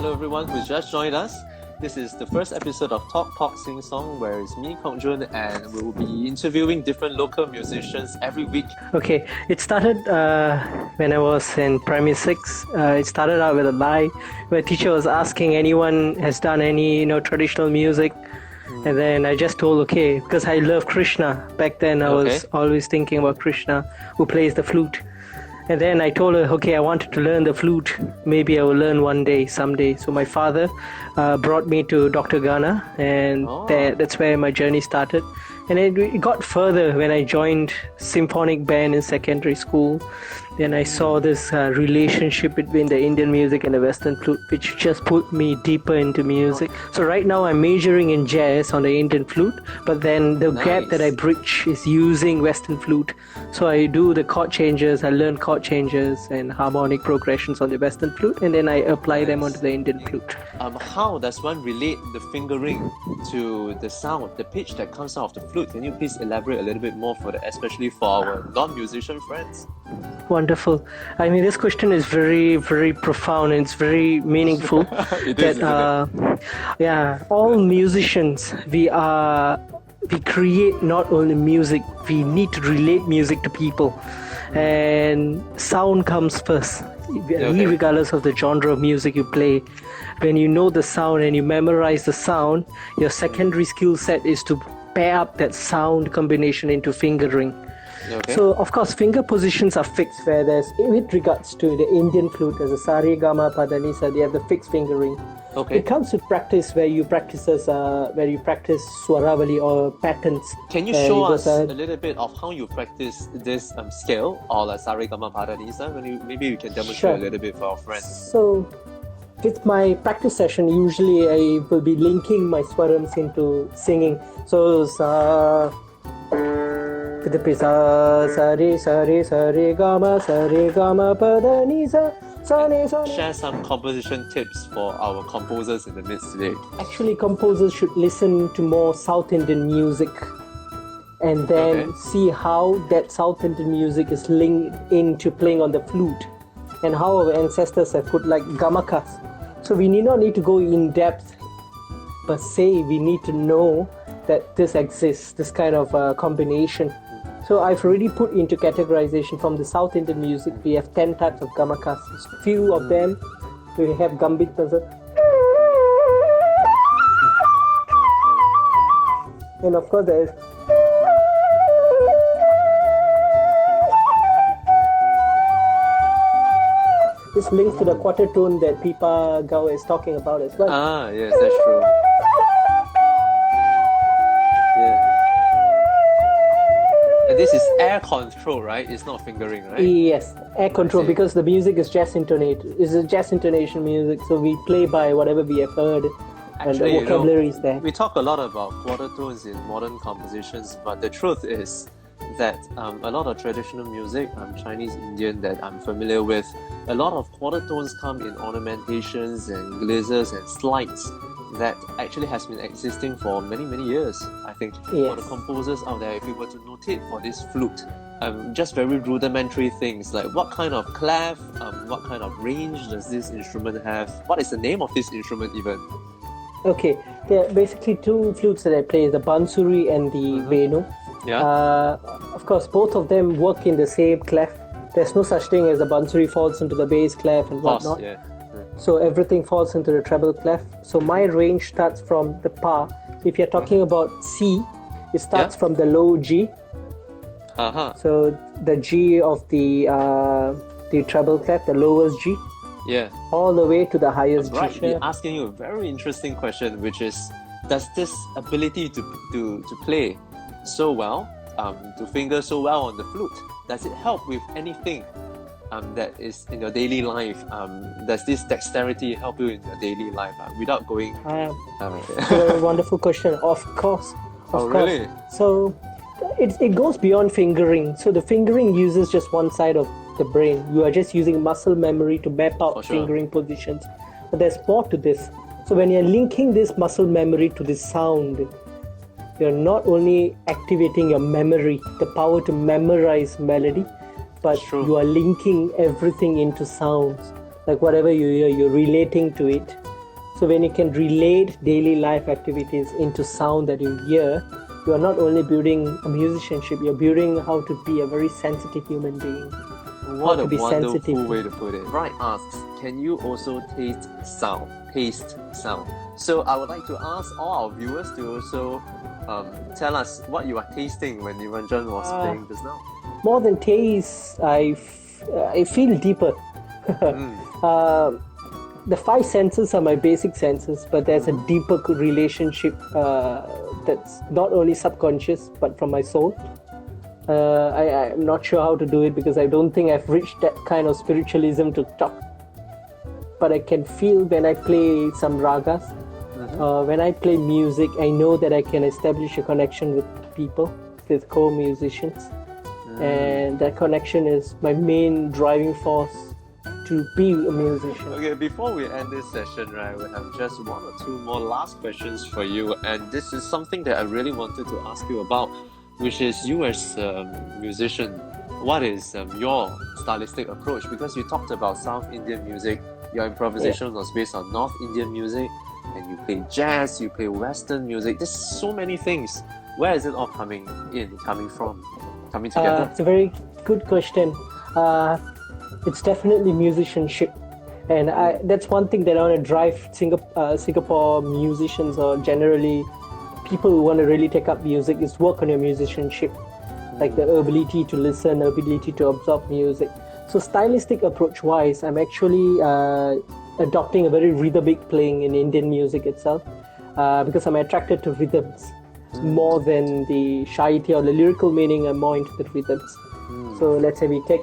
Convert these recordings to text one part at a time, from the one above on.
Hello everyone who's just joined us. This is the first episode of Talk Kok Sing Song, where it's me, KokJun, and we'll be interviewing different local musicians every week. Okay, it started when I was in primary 6. It started out with a lie where teacher was asking anyone has done any traditional music. And then I just told, okay, because I love Krishna. Back then I was always thinking about Krishna, who plays the flute. And then I told her, okay, I wanted to learn the flute. Maybe I will learn one day, someday. So my father brought me to Dr. Ghana, and that's where my journey started. And it got further when I joined symphonic band in secondary school. Then I saw this relationship between the Indian music and the Western flute, which just put me deeper into music. So right now I'm majoring in jazz on the Indian flute, but then the gap that I bridge is using Western flute. So I do the chord changes, I learn chord changes and harmonic progressions on the Western flute, and then I apply them onto the Indian flute. How does one relate the fingering to the sound, the pitch that comes out of the flute? Can you please elaborate a little bit more especially for our non-musician friends? Wonderful. I mean, this question is very, very profound and it's very meaningful. All musicians, we create not only music, we need to relate music to people. And sound comes first, regardless of the genre of music you play. When you know the sound and you memorize the sound, your secondary skill set is to pair up that sound combination into fingering. Okay. So, of course, finger positions are fixed, where there's, with regards to the Indian flute, there's a sari, gama, pada, nisa, they have the fixed fingering. Okay. It comes with practice where you practice swaravali or patterns. Can you show us a little bit of how you practice this scale, or like sari, gama, pada, nisa? Maybe you can demonstrate a little bit for our friends. So, with my practice session, usually I will be linking my swarams into singing. So, Share some composition tips for our composers in the midst today. Actually, composers should listen to more South Indian music and then see how that South Indian music is linked into playing on the flute and how our ancestors have put like gamakas. So we need to go in depth per se. We need to know that this exists, this kind of combination. So I've already put into categorization from the South Indian music. We have 10 types of gamakas. Few of them, we have gambit. And of course there is. This links to the quarter tone that Pipa Gao is talking about as well. Yes, that's true. This is air control, right? It's not fingering, right? Yes, air control, because the music is jazz intonation. It's a jazz intonation music, so we play by whatever we have heard. Actually, and the vocabulary is there. We talk a lot about quarter tones in modern compositions, but the truth is that a lot of traditional music, Chinese, Indian, that I'm familiar with, a lot of quarter tones come in ornamentations and glazes and slides that actually has been existing for many, many years. I think for the composers out there, if you were to notate for this flute, just very rudimentary things like what kind of clef, what kind of range does this instrument have? What is the name of this instrument even? Okay, there are basically two flutes that I play, the bansuri and the Venu. Of course, both of them work in the same clef. There's no such thing as the bansuri falls into the bass clef and whatnot. So everything falls into the treble clef. So my range starts from the pa. If you're talking about C, it starts from the low G. So the G of the treble clef, the lowest G. All the way to the highest G. We're asking you a very interesting question, which is, does this ability to play so well, to finger so well on the flute, does it help with anything that is in your daily life? Does this dexterity help you in your daily life without going? Very wonderful question. Of course. Really? So it goes beyond fingering. So the fingering uses just one side of the brain. You are just using muscle memory to map out fingering positions. But there's more to this. So when you're linking this muscle memory to this sound, you're not only activating your memory, the power to memorize melody, but you are linking everything into sounds. Like whatever you hear, you're relating to it. So when you can relate daily life activities into sound that you hear, you are not only building a musicianship, you're building how to be a very sensitive human being. What a wonderful way to put it. Right asks, can you also taste sound? So I would like to ask all our viewers to also tell us what you are tasting when Niranjan was playing just now. More than taste, I feel deeper. The five senses are my basic senses, but there's a deeper relationship that's not only subconscious but from my soul. I'm not sure how to do it because I don't think I've reached that kind of spiritualism to talk. But I can feel when I play some ragas, when I play music, I know that I can establish a connection with people, with co-musicians. And that connection is my main driving force to be a musician. Okay, before we end this session, right, we have just one or two more last questions for you. And this is something that I really wanted to ask you about, which is you as a musician, what is your stylistic approach? Because you talked about South Indian music, your improvisation was based on North Indian music, and you play jazz, you play Western music. There's so many things. Where is it all coming from, coming together? It's a very good question. It's definitely musicianship. And that's one thing that I want to drive Singapore musicians, or generally people who want to really take up music, is work on your musicianship. Like the ability to listen, ability to absorb music. So stylistic approach wise, I'm actually adopting a very rhythmic playing in Indian music itself, because I'm attracted to rhythms more than the shaiti or the lyrical meaning. I'm more into the rhythms. So let's say we take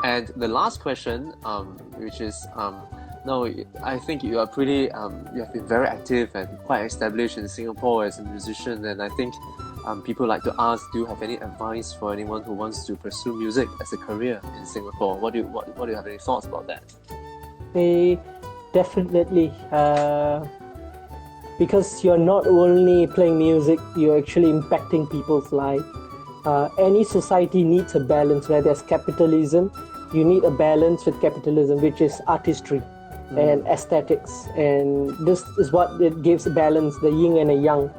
And the last question, which is, no, I think you are pretty, you have been very active and quite established in Singapore as a musician, and I think people like to ask, do you have any advice for anyone who wants to pursue music as a career in Singapore? What do you have any thoughts about that? Definitely, because you're not only playing music, you're actually impacting people's life. Any society needs a balance. Where there's capitalism, you need a balance with capitalism, which is artistry and aesthetics, and this is what it gives a balance, the yin and the yang.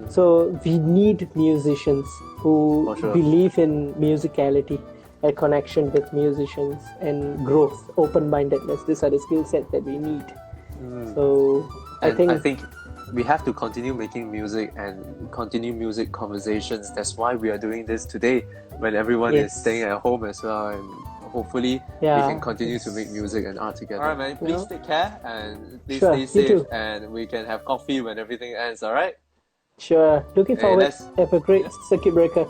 So we need musicians who believe in musicality, a connection with musicians, and growth, open-mindedness. These are the skill set that we need. So I think we have to continue making music and continue music conversations. That's why we are doing this today, when everyone is staying at home as well, and hopefully we can continue to make music and art together. Alright, man, please take care and please stay safe, and we can have coffee when everything ends, alright? Sure, looking forward. Have a great circuit breaker.